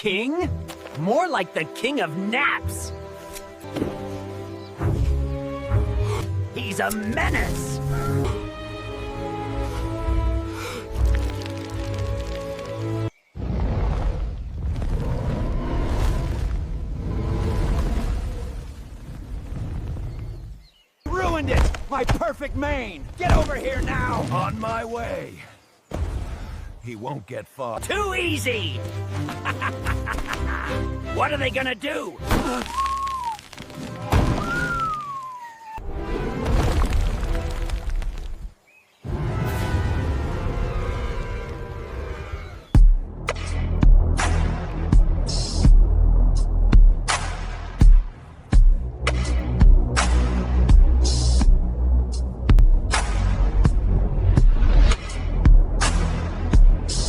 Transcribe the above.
king? More like the king of naps. He's a menace. Ruined it! My perfect mane! Get over here now! On my way. He won't get far. Too easy! What are they gonna do?